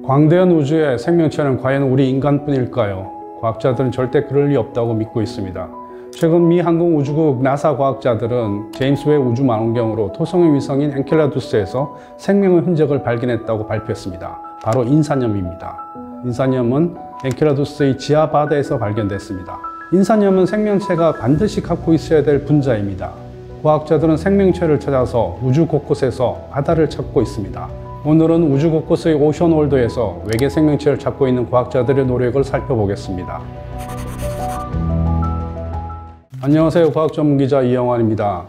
광대한 우주에 생명체는 과연 우리 인간뿐일까요? 과학자들은 절대 그럴 리 없다고 믿고 있습니다. 최근 미 항공우주국 나사 과학자들은 제임스 웹 우주망원경으로 토성의 위성인 엔켈라두스에서 생명의 흔적을 발견했다고 발표했습니다. 바로 인산염입니다. 인산염은 엔켈라두스의 지하 바다에서 발견됐습니다. 인산염은 생명체가 반드시 갖고 있어야 될 분자입니다. 과학자들은 생명체를 찾아서 우주 곳곳에서 바다를 찾고 있습니다. 오늘은 우주 곳곳의 오션월드에서 외계 생명체를 찾고 있는 과학자들의 노력을 살펴보겠습니다. 안녕하세요. 과학전문기자 이영환입니다.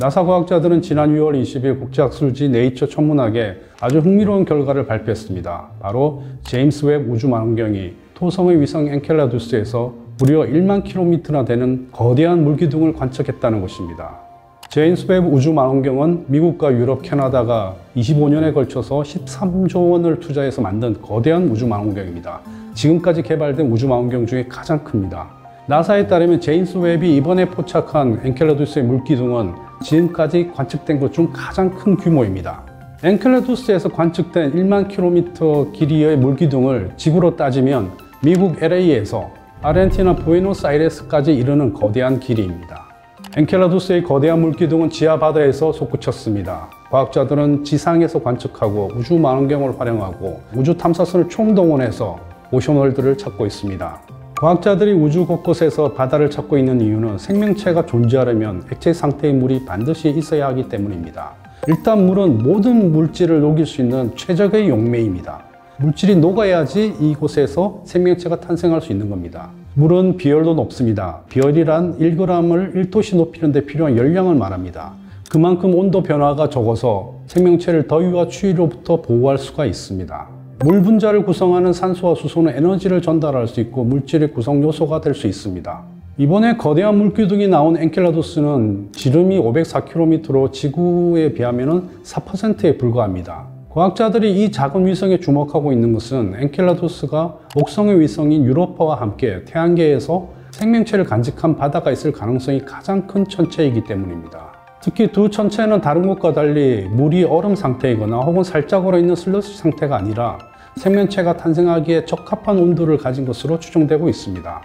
나사 과학자들은 지난 6월 20일 국제학술지 네이처 천문학에 아주 흥미로운 결과를 발표했습니다. 바로 제임스 웹 우주망원경이 토성의 위성 엔켈라두스에서 무려 1만 킬로미터나 되는 거대한 물기둥을 관측했다는 것입니다. 제임스 웹 우주망원경은 미국과 유럽, 캐나다가 25년에 걸쳐서 13조 원을 투자해서 만든 거대한 우주망원경입니다. 지금까지 개발된 우주망원경 중에 가장 큽니다. 나사에 따르면 제임스 웹이 이번에 포착한 엔켈라두스의 물기둥은 지금까지 관측된 것 중 가장 큰 규모입니다. 엔켈라두스에서 관측된 1만 킬로미터 길이의 물기둥을 지구로 따지면 미국 LA에서 아르헨티나 부에노스아이레스까지 이르는 거대한 길이입니다. 엔켈라두스의 거대한 물기둥은 지하 바다에서 솟구쳤습니다. 과학자들은 지상에서 관측하고 우주망원경을 활용하고 우주 탐사선을 총동원해서 오션월드를 찾고 있습니다. 과학자들이 우주 곳곳에서 바다를 찾고 있는 이유는 생명체가 존재하려면 액체 상태의 물이 반드시 있어야 하기 때문입니다. 일단 물은 모든 물질을 녹일 수 있는 최적의 용매입니다. 물질이 녹아야지 이곳에서 생명체가 탄생할 수 있는 겁니다. 물은 비열도 높습니다. 비열이란 1g을 1도씨 높이는 데 필요한 열량을 말합니다. 그만큼 온도 변화가 적어서 생명체를 더위와 추위로부터 보호할 수가 있습니다. 물 분자를 구성하는 산소와 수소는 에너지를 전달할 수 있고 물질의 구성 요소가 될 수 있습니다. 이번에 거대한 물기둥이 나온 엔켈라두스는 지름이 504km로 지구에 비하면 4%에 불과합니다. 과학자들이 이 작은 위성에 주목하고 있는 것은 엔켈라두스가 목성의 위성인 유로파와 함께 태양계에서 생명체를 간직한 바다가 있을 가능성이 가장 큰 천체이기 때문입니다. 특히 두 천체는 다른 것과 달리 물이 얼음 상태이거나 혹은 살짝 얼어있는 슬러시 상태가 아니라 생명체가 탄생하기에 적합한 온도를 가진 것으로 추정되고 있습니다.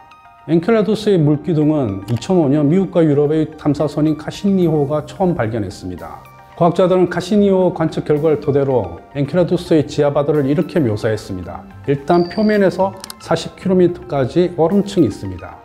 엔켈라두스의 물기둥은 2005년 미국과 유럽의 탐사선인 카시니호가 처음 발견했습니다. 과학자들은 카시니호 관측 결과를 토대로 엔켈라두스의 지하바다를 이렇게 묘사했습니다. 일단 표면에서 40km까지 얼음층이 있습니다.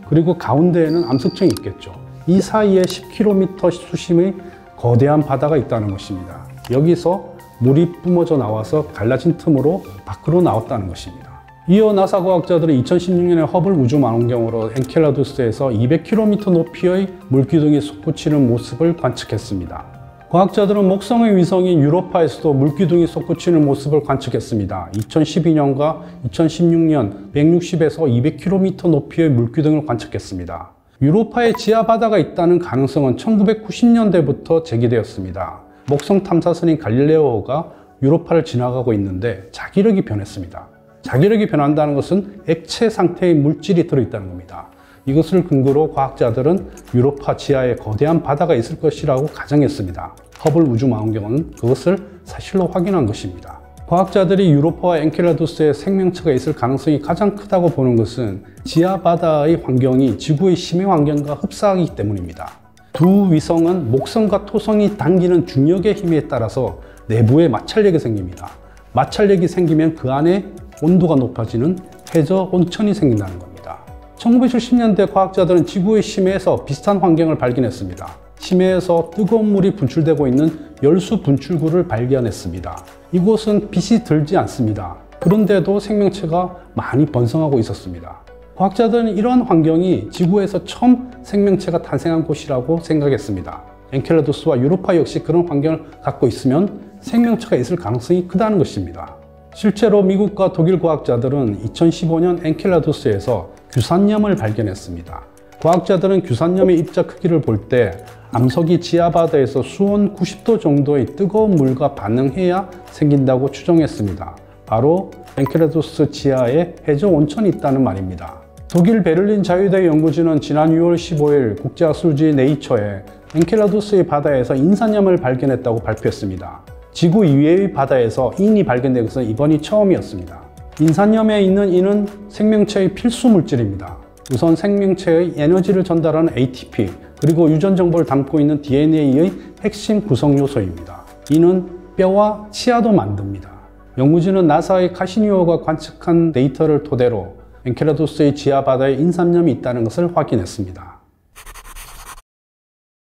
그리고 가운데에는 암석층이 있겠죠. 이 사이에 10km 수심의 거대한 바다가 있다는 것입니다. 여기서 물이 뿜어져 나와서 갈라진 틈으로 밖으로 나왔다는 것입니다. 이어 나사 과학자들은 2016년에 허블 우주망원경으로 엔켈라두스에서 200km 높이의 물기둥이 솟구치는 모습을 관측했습니다. 과학자들은 목성의 위성인 유로파에서도 물기둥이 솟구치는 모습을 관측했습니다. 2012년과 2016년 160에서 200km 높이의 물기둥을 관측했습니다. 유로파에 지하 바다가 있다는 가능성은 1990년대부터 제기되었습니다. 목성 탐사선인 갈릴레오가 유로파를 지나가고 있는데 자기력이 변했습니다. 자기력이 변한다는 것은 액체 상태의 물질이 들어있다는 겁니다. 이것을 근거로 과학자들은 유로파 지하에 거대한 바다가 있을 것이라고 가정했습니다. 허블 우주망원경은 그것을 사실로 확인한 것입니다. 과학자들이 유로파와 엔켈라두스에 생명체가 있을 가능성이 가장 크다고 보는 것은 지하 바다의 환경이 지구의 심해 환경과 흡사하기 때문입니다. 두 위성은 목성과 토성이 당기는 중력의 힘에 따라서 내부에 마찰력이 생깁니다. 마찰력이 생기면 그 안에 온도가 높아지는 해저 온천이 생긴다는 겁니다. 1970년대 과학자들은 지구의 심해에서 비슷한 환경을 발견했습니다. 심해에서 뜨거운 물이 분출되고 있는 열수 분출구를 발견했습니다. 이곳은 빛이 들지 않습니다. 그런데도 생명체가 많이 번성하고 있었습니다. 과학자들은 이러한 환경이 지구에서 처음 생명체가 탄생한 곳이라고 생각했습니다. 엔켈라두스와 유로파 역시 그런 환경을 갖고 있으면 생명체가 있을 가능성이 크다는 것입니다. 실제로 미국과 독일 과학자들은 2015년 엔켈라두스에서 규산염을 발견했습니다. 과학자들은 규산염의 입자 크기를 볼 때 암석이 지하바다에서 수온 90도 정도의 뜨거운 물과 반응해야 생긴다고 추정했습니다. 바로 엔켈라두스 지하에 해저 온천이 있다는 말입니다. 독일 베를린 자유대 연구진은 지난 6월 15일 국제학술지 네이처에 엔켈라두스의 바다에서 인산염을 발견했다고 발표했습니다. 지구 이외의 바다에서 인이 발견된 것은 이번이 처음이었습니다. 인산염에 있는 인은 생명체의 필수 물질입니다. 우선 생명체의 에너지를 전달하는 ATP, 그리고 유전 정보를 담고 있는 DNA의 핵심 구성 요소입니다. 인은 뼈와 치아도 만듭니다. 연구진은 나사의 카시니오가 관측한 데이터를 토대로 엔켈라두스의 지하 바다에 인산염이 있다는 것을 확인했습니다.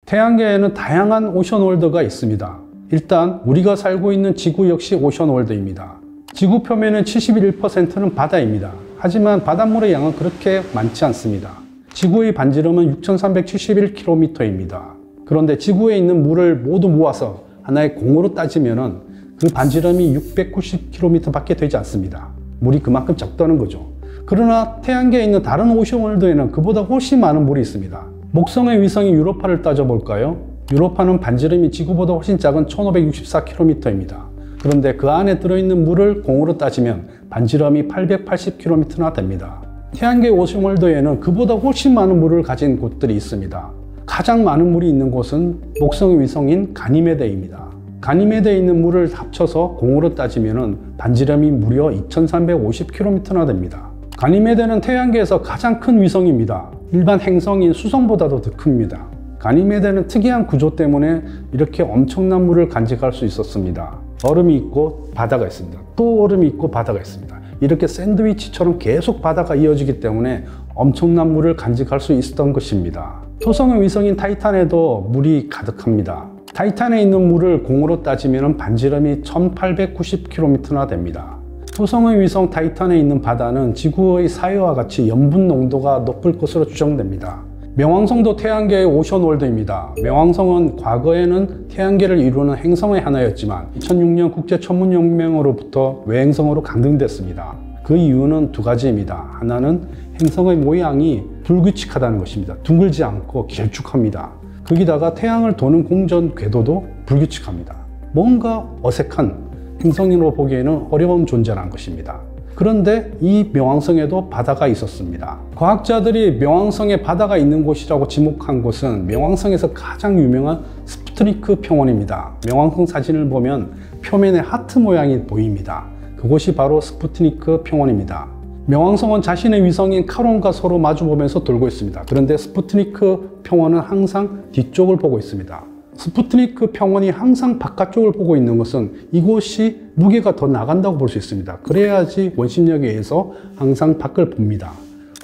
태양계에는 다양한 오션월드가 있습니다. 일단 우리가 살고 있는 지구 역시 오션월드입니다. 지구 표면의 71%는 바다입니다. 하지만 바닷물의 양은 그렇게 많지 않습니다. 지구의 반지름은 6,371km입니다. 그런데 지구에 있는 물을 모두 모아서 하나의 공으로 따지면 그 반지름이 690km 밖에 되지 않습니다. 물이 그만큼 적다는 거죠. 그러나 태양계에 있는 다른 오션월드에는 그보다 훨씬 많은 물이 있습니다. 목성의 위성인 유로파를 따져볼까요? 유로파는 반지름이 지구보다 훨씬 작은 1564km입니다. 그런데 그 안에 들어있는 물을 공으로 따지면 반지름이 880km나 됩니다. 태양계 오션월드에는 그보다 훨씬 많은 물을 가진 곳들이 있습니다. 가장 많은 물이 있는 곳은 목성의 위성인 가니메데입니다. 가니메데에 있는 물을 합쳐서 공으로 따지면 반지름이 무려 2350km나 됩니다. 가니메데는 태양계에서 가장 큰 위성입니다. 일반 행성인 수성보다도 더 큽니다. 가니메데는 특이한 구조 때문에 이렇게 엄청난 물을 간직할 수 있었습니다. 얼음이 있고 바다가 있습니다. 또 얼음이 있고 바다가 있습니다. 이렇게 샌드위치처럼 계속 바다가 이어지기 때문에 엄청난 물을 간직할 수 있었던 것입니다. 토성의 위성인 타이탄에도 물이 가득합니다. 타이탄에 있는 물을 공으로 따지면 반지름이 1890km나 됩니다. 토성의 위성 타이탄에 있는 바다는 지구의 사유와 같이 염분 농도가 높을 것으로 추정됩니다. 명왕성도 태양계의 오션월드입니다. 명왕성은 과거에는 태양계를 이루는 행성의 하나였지만 2006년 국제천문연맹으로부터 외행성으로 강등됐습니다. 그 이유는 두 가지입니다. 하나는 행성의 모양이 불규칙하다는 것입니다. 둥글지 않고 길쭉합니다. 거기다가 태양을 도는 공전 궤도도 불규칙합니다. 뭔가 어색한, 행성으로 보기에는 어려운 존재라는 것입니다. 그런데 이 명왕성에도 바다가 있었습니다. 과학자들이 명왕성에 바다가 있는 곳이라고 지목한 곳은 명왕성에서 가장 유명한 스푸트니크 평원입니다. 명왕성 사진을 보면 표면에 하트 모양이 보입니다. 그곳이 바로 스푸트니크 평원입니다. 명왕성은 자신의 위성인 카론과 서로 마주보면서 돌고 있습니다. 그런데 스푸트니크 평원은 항상 뒤쪽을 보고 있습니다. 스푸트니크 평원이 항상 바깥쪽을 보고 있는 것은 이곳이 무게가 더 나간다고 볼 수 있습니다. 그래야지 원심력에 의해서 항상 밖을 봅니다.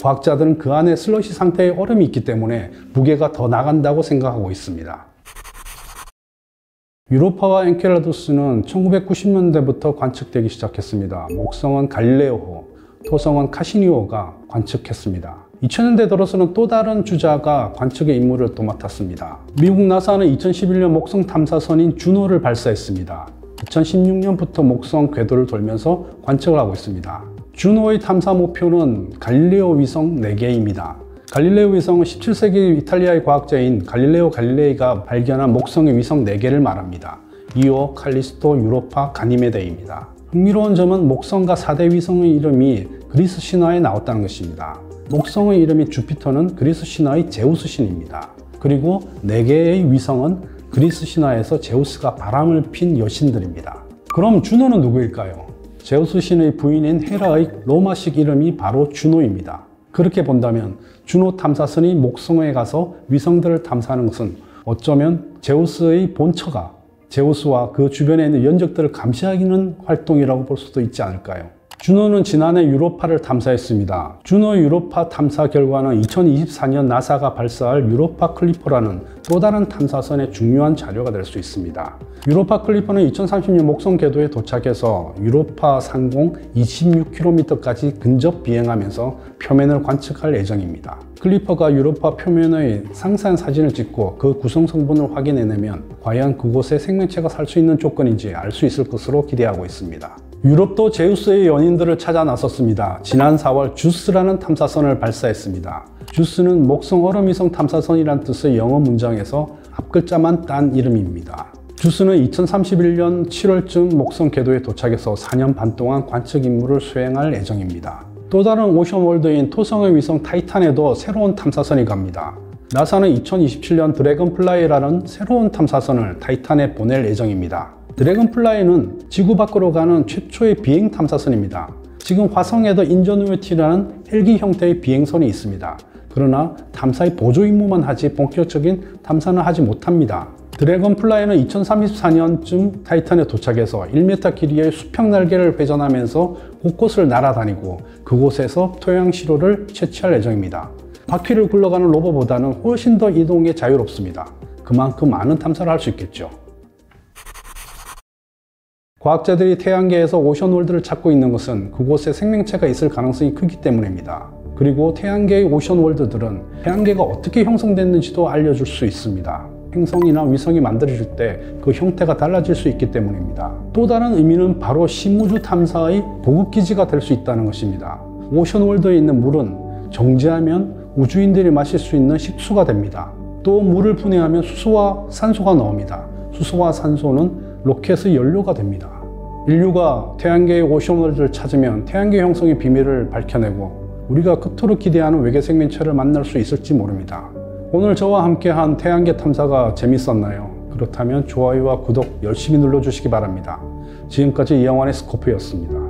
과학자들은 그 안에 슬러시 상태의 얼음이 있기 때문에 무게가 더 나간다고 생각하고 있습니다. 유로파와 엔켈라두스는 1990년대부터 관측되기 시작했습니다. 목성은 갈릴레오호, 토성은 카시니오가 관측했습니다. 2000년대 들어서는 또 다른 주자가 관측의 임무를 또 맡았습니다. 미국 나사는 2011년 목성 탐사선인 주노를 발사했습니다. 2016년부터 목성 궤도를 돌면서 관측을 하고 있습니다. 주노의 탐사 목표는 갈릴레오 위성 4개입니다. 갈릴레오 위성은 17세기 이탈리아의 과학자인 갈릴레오 갈릴레이가 발견한 목성의 위성 4개를 말합니다. 이오, 칼리스토, 유로파, 가니메데입니다. 흥미로운 점은 목성과 4대 위성의 이름이 그리스 신화에 나왔다는 것입니다. 목성의 이름이 주피터는 그리스 신화의 제우스 신입니다. 그리고 4개의 위성은 그리스 신화에서 제우스가 바람을 핀 여신들입니다. 그럼 주노는 누구일까요? 제우스 신의 부인인 헤라의 로마식 이름이 바로 주노입니다. 그렇게 본다면 주노 탐사선이 목성에 가서 위성들을 탐사하는 것은 어쩌면 제우스의 본처가 제우스와 그 주변에 있는 연적들을 감시하는 활동이라고 볼 수도 있지 않을까요? 주노는 지난해 유로파를 탐사했습니다. 주노 유로파 탐사 결과는 2024년 나사가 발사할 유로파 클리퍼라는 또 다른 탐사선의 중요한 자료가 될 수 있습니다. 유로파 클리퍼는 2030년 목성 궤도에 도착해서 유로파 상공 26km까지 근접 비행하면서 표면을 관측할 예정입니다. 클리퍼가 유로파 표면의 상세한 사진을 찍고 그 구성 성분을 확인해내면 과연 그곳에 생명체가 살 수 있는 조건인지 알 수 있을 것으로 기대하고 있습니다. 유럽도 제우스의 연인들을 찾아 나섰습니다. 지난 4월 주스라는 탐사선을 발사했습니다. 주스는 목성 얼음위성 탐사선이란 뜻의 영어 문장에서 앞글자만 딴 이름입니다. 주스는 2031년 7월쯤 목성 궤도에 도착해서 4년 반 동안 관측 임무를 수행할 예정입니다. 또 다른 오션월드인 토성의 위성 타이탄에도 새로운 탐사선이 갑니다. 나사는 2027년 드래곤플라이라는 새로운 탐사선을 타이탄에 보낼 예정입니다. 드래곤플라이는 지구 밖으로 가는 최초의 비행 탐사선입니다. 지금 화성에도 인저뉴이티라는 헬기 형태의 비행선이 있습니다. 그러나 탐사의 보조 임무만 하지 본격적인 탐사는 하지 못합니다. 드래곤플라이는 2034년쯤 타이탄에 도착해서 1m 길이의 수평 날개를 회전하면서 곳곳을 날아다니고 그곳에서 토양 시료를 채취할 예정입니다. 바퀴를 굴러가는 로버보다는 훨씬 더 이동에 자유롭습니다. 그만큼 많은 탐사를 할 수 있겠죠. 과학자들이 태양계에서 오션월드를 찾고 있는 것은 그곳에 생명체가 있을 가능성이 크기 때문입니다. 그리고 태양계의 오션월드들은 태양계가 어떻게 형성됐는지도 알려줄 수 있습니다. 행성이나 위성이 만들어질 때 그 형태가 달라질 수 있기 때문입니다. 또 다른 의미는 바로 심우주 탐사의 보급기지가 될 수 있다는 것입니다. 오션월드에 있는 물은 정지하면 우주인들이 마실 수 있는 식수가 됩니다. 또 물을 분해하면 수소와 산소가 나옵니다. 수소와 산소는 로켓의 연료가 됩니다. 인류가 태양계의 오션월드를 찾으면 태양계 형성의 비밀을 밝혀내고 우리가 그토록 기대하는 외계 생명체를 만날 수 있을지 모릅니다. 오늘 저와 함께한 태양계 탐사가 재밌었나요? 그렇다면 좋아요와 구독 열심히 눌러주시기 바랍니다. 지금까지 이영환의 스코프였습니다.